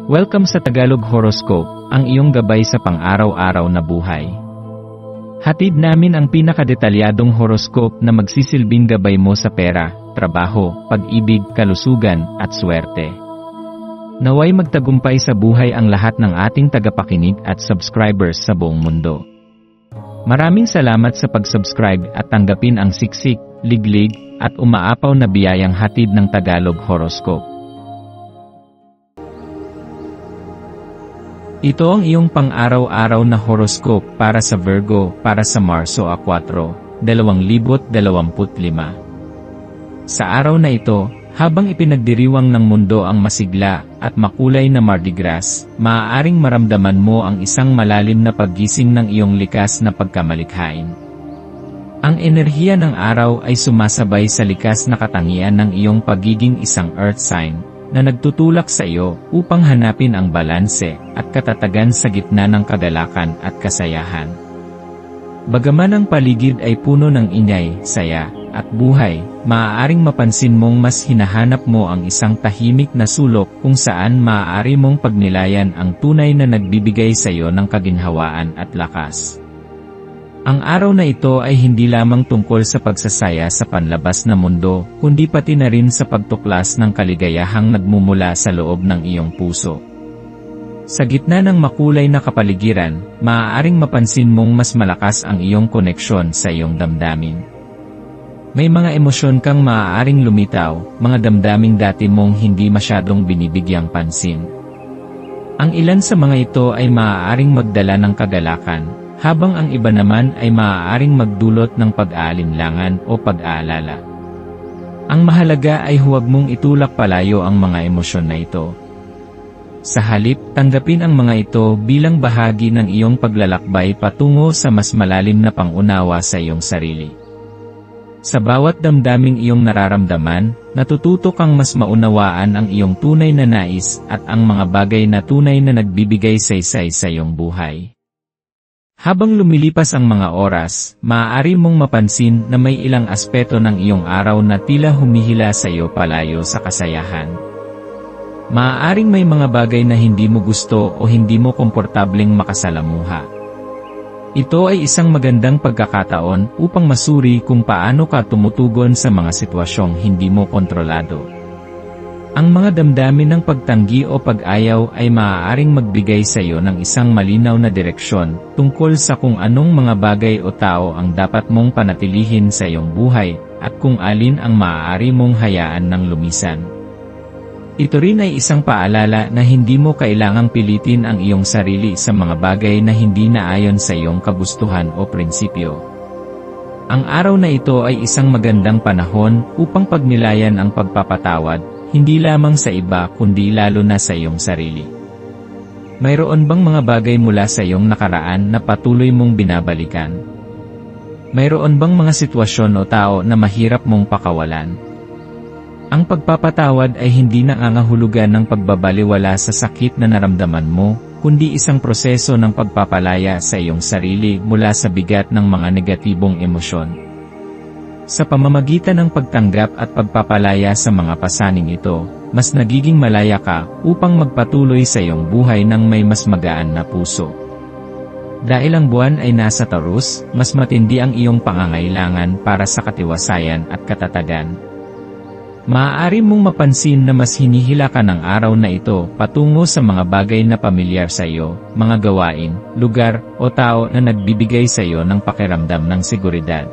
Welcome sa Tagalog Horoscope, ang iyong gabay sa pang-araw-araw na buhay. Hatid namin ang pinakadetalyadong horoscope na magsisilbing gabay mo sa pera, trabaho, pag-ibig, kalusugan, at swerte. Naway magtagumpay sa buhay ang lahat ng ating tagapakinig at subscribers sa buong mundo. Maraming salamat sa pag-subscribe at tanggapin ang siksik, liglig, at umaapaw na biyayang hatid ng Tagalog Horoscope. Ito ang iyong pang-araw-araw na horoscope para sa Virgo para sa Marso 4, 2025. Sa araw na ito, habang ipinagdiriwang ng mundo ang masigla at makulay na Mardi Gras, maaaring maramdaman mo ang isang malalim na paggising ng iyong likas na pagkamalikhain. Ang enerhiya ng araw ay sumasabay sa likas na katangian ng iyong pagiging isang earth sign, na nagtutulak sa iyo upang hanapin ang balanse at katatagan sa gitna ng kagalakan at kasayahan. Bagaman ang paligid ay puno ng ingay, saya, at buhay, maaaring mapansin mong mas hinahanap mo ang isang tahimik na sulok kung saan maaari mong pagnilayan ang tunay na nagbibigay sa iyo ng kaginhawaan at lakas. Ang araw na ito ay hindi lamang tungkol sa pagsasaya sa panlabas na mundo, kundi pati na rin sa pagtuklas ng kaligayahang nagmumula sa loob ng iyong puso. Sa gitna ng makulay na kapaligiran, maaaring mapansin mong mas malakas ang iyong koneksyon sa iyong damdamin. May mga emosyon kang maaaring lumitaw, mga damdaming dati mong hindi masyadong binibigyang pansin. Ang ilan sa mga ito ay maaaring magdala ng kagalakan, habang ang iba naman ay maaaring magdulot ng pag-aalinlangan o pag-aalala. Ang mahalaga ay huwag mong itulak palayo ang mga emosyon na ito. Sa halip, tanggapin ang mga ito bilang bahagi ng iyong paglalakbay patungo sa mas malalim na pangunawa sa iyong sarili. Sa bawat damdaming iyong nararamdaman, natututo kang mas maunawaan ang iyong tunay na nais at ang mga bagay na tunay na nagbibigay saysay sa iyong buhay. Habang lumilipas ang mga oras, maaari mong mapansin na may ilang aspeto ng iyong araw na tila humihila sa iyo palayo sa kasayahan. Maaaring may mga bagay na hindi mo gusto o hindi mo komportableng makasalamuha. Ito ay isang magandang pagkakataon upang masuri kung paano ka tumutugon sa mga sitwasyong hindi mo kontrolado. Ang mga damdamin ng pagtanggi o pag-ayaw ay maaaring magbigay sa iyo ng isang malinaw na direksyon tungkol sa kung anong mga bagay o tao ang dapat mong panatilihin sa iyong buhay at kung alin ang maaari mong hayaan ng lumisan. Ito rin ay isang paalala na hindi mo kailangang pilitin ang iyong sarili sa mga bagay na hindi naayon sa iyong kagustuhan o prinsipyo. Ang araw na ito ay isang magandang panahon upang pagnilayan ang pagpapatawad, hindi lamang sa iba kundi lalo na sa iyong sarili. Mayroon bang mga bagay mula sa iyong nakaraan na patuloy mong binabalikan? Mayroon bang mga sitwasyon o tao na mahirap mong pakawalan? Ang pagpapatawad ay hindi nangangahulugan ng pagbabaliwala sa sakit na naramdaman mo, kundi isang proseso ng pagpapalaya sa iyong sarili mula sa bigat ng mga negatibong emosyon. Sa pamamagitan ng pagtanggap at pagpapalaya sa mga pasaning ito, mas nagiging malaya ka upang magpatuloy sa iyong buhay ng may mas magaan na puso. Dahil ang buwan ay nasa Taurus, mas matindi ang iyong pangangailangan para sa katiwasayan at katatagan. Maaari mong mapansin na mas hinihila ka ng araw na ito patungo sa mga bagay na pamilyar sa iyo, mga gawain, lugar, o tao na nagbibigay sa iyo ng pakiramdam ng seguridad.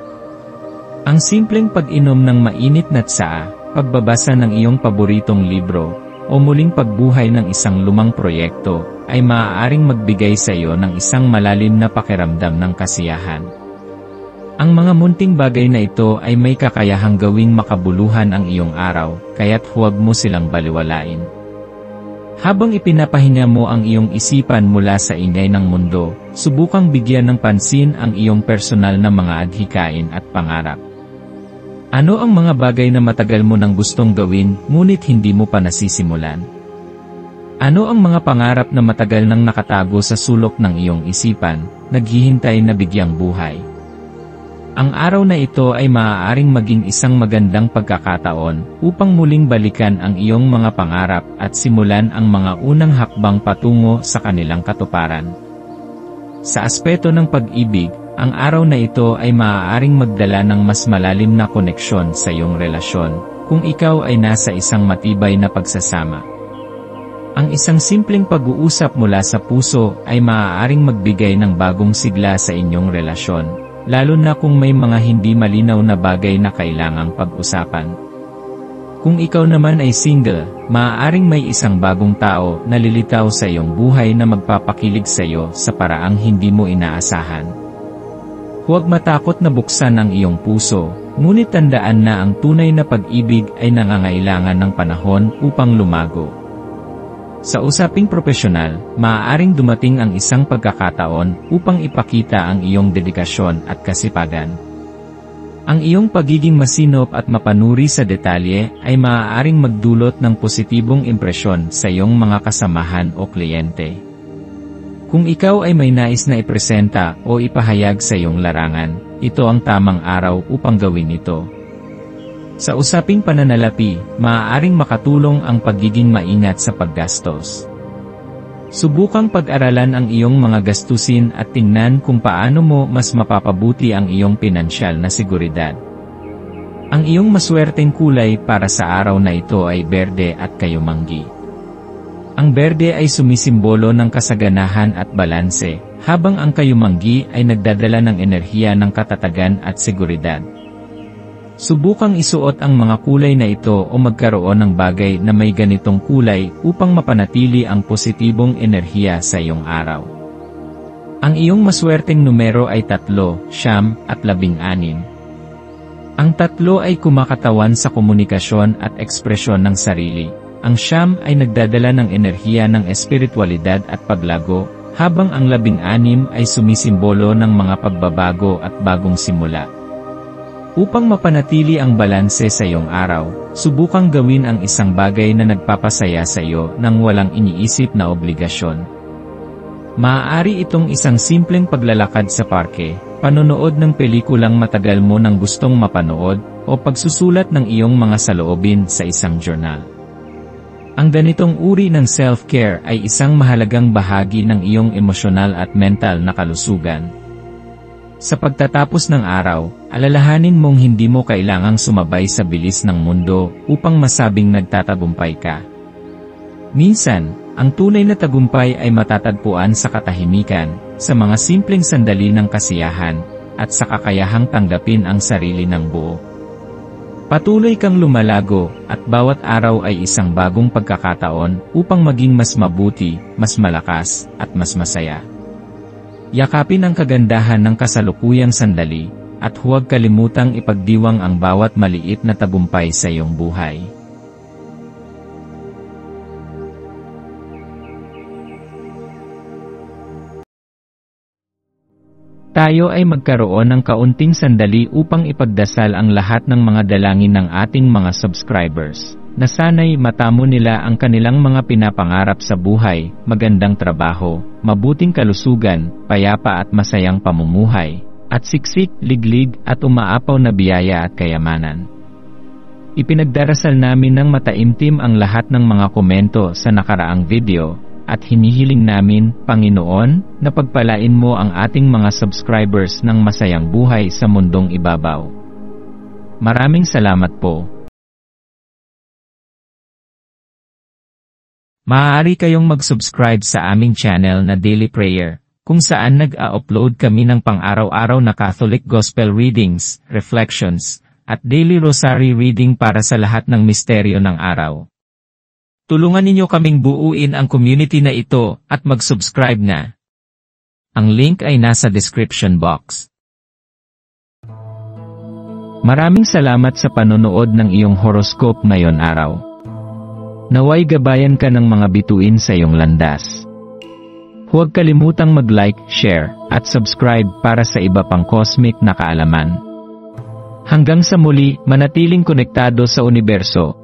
Ang simpleng pag-inom ng mainit na tsaa, pagbabasa ng iyong paboritong libro, o muling pagbuhay ng isang lumang proyekto, ay maaaring magbigay sa iyo ng isang malalim na pakiramdam ng kasiyahan. Ang mga munting bagay na ito ay may kakayahang gawing makabuluhan ang iyong araw, kaya't huwag mo silang baliwalain. Habang ipinapahinga mo ang iyong isipan mula sa ingay ng mundo, subukang bigyan ng pansin ang iyong personal na mga adhikain at pangarap. Ano ang mga bagay na matagal mo nang gustong gawin, ngunit hindi mo pa nasisimulan? Ano ang mga pangarap na matagal nang nakatago sa sulok ng iyong isipan, naghihintay na bigyang buhay? Ang araw na ito ay maaaring maging isang magandang pagkakataon upang muling balikan ang iyong mga pangarap at simulan ang mga unang hakbang patungo sa kanilang katuparan. Sa aspeto ng pag-ibig, ang araw na ito ay maaaring magdala ng mas malalim na koneksyon sa iyong relasyon, kung ikaw ay nasa isang matibay na pagsasama. Ang isang simpleng pag-uusap mula sa puso ay maaaring magbigay ng bagong sigla sa inyong relasyon, lalo na kung may mga hindi malinaw na bagay na kailangang pag-usapan. Kung ikaw naman ay single, maaaring may isang bagong tao na lilitaw sa iyong buhay na magpapakilig sa iyo sa paraang hindi mo inaasahan. Huwag matakot na buksan ang iyong puso, ngunit tandaan na ang tunay na pag-ibig ay nangangailangan ng panahon upang lumago. Sa usaping propesyonal, maaaring dumating ang isang pagkakataon upang ipakita ang iyong dedikasyon at kasipagan. Ang iyong pagiging masinop at mapanuri sa detalye ay maaaring magdulot ng positibong impresyon sa iyong mga kasamahan o kliyente. Kung ikaw ay may nais na ipresenta o ipahayag sa iyong larangan, ito ang tamang araw upang gawin ito. Sa usaping pananalapi, maaaring makatulong ang pagiging maingat sa paggastos. Subukang pag-aralan ang iyong mga gastusin at tingnan kung paano mo mas mapapabuti ang iyong pinansyal na seguridad. Ang iyong maswerteng kulay para sa araw na ito ay berde at kayumanggi. Ang berde ay sumisimbolo ng kasaganahan at balanse, habang ang kayumanggi ay nagdadala ng enerhiya ng katatagan at seguridad. Subukang isuot ang mga kulay na ito o magkaroon ng bagay na may ganitong kulay upang mapanatili ang positibong enerhiya sa iyong araw. Ang iyong maswerteng numero ay 3, 9 at 16. Ang 3 ay kumakatawan sa komunikasyon at ekspresyon ng sarili. Ang 9 ay nagdadala ng enerhiya ng espiritualidad at paglago, habang ang 16 ay sumisimbolo ng mga pagbabago at bagong simula. Upang mapanatili ang balanse sa iyong araw, subukang gawin ang isang bagay na nagpapasaya sa iyo nang walang iniisip na obligasyon. Maaari itong isang simpleng paglalakad sa parke, panonood ng pelikulang matagal mo nang gustong mapanood, o pagsusulat ng iyong mga saloobin sa isang journal. Ang ganitong uri ng self-care ay isang mahalagang bahagi ng iyong emosyonal at mental na kalusugan. Sa pagtatapos ng araw, alalahanin mong hindi mo kailangang sumabay sa bilis ng mundo upang masabing nagtatagumpay ka. Minsan, ang tunay na tagumpay ay matatagpuan sa katahimikan, sa mga simpleng sandali ng kasiyahan, at sa kakayahang tanggapin ang sarili ng buo. Patuloy kang lumalago, at bawat araw ay isang bagong pagkakataon upang maging mas mabuti, mas malakas, at mas masaya. Yakapin ang kagandahan ng kasalukuyang sandali, at huwag kalimutang ipagdiwang ang bawat maliit na tagumpay sa iyong buhay. Tayo ay magkaroon ng kaunting sandali upang ipagdasal ang lahat ng mga dalangin ng ating mga subscribers, na sana'y matamo nila ang kanilang mga pinapangarap sa buhay, magandang trabaho, mabuting kalusugan, payapa at masayang pamumuhay, at siksik, liglig at umaapaw na biyaya at kayamanan. Ipinagdarasal namin ng mataimtim ang lahat ng mga komento sa nakaraang video, at hinihiling namin, Panginoon, na pagpalain mo ang ating mga subscribers ng masayang buhay sa mundong ibabaw. Maraming salamat po. Maaari kayong mag-subscribe sa aming channel na Daily Prayer, kung saan nag-a-upload kami ng pang-araw-araw na Catholic Gospel Readings, Reflections, at Daily Rosary Reading para sa lahat ng misteryo ng araw. Tulungan ninyo kaming buuin ang community na ito at mag-subscribe na. Ang link ay nasa description box. Maraming salamat sa panonood ng iyong horoscope ngayon araw. Naway gabayan ka ng mga bituin sa iyong landas. Huwag kalimutang mag-like, share, at subscribe para sa iba pang cosmic na kaalaman. Hanggang sa muli, manatiling konektado sa universo.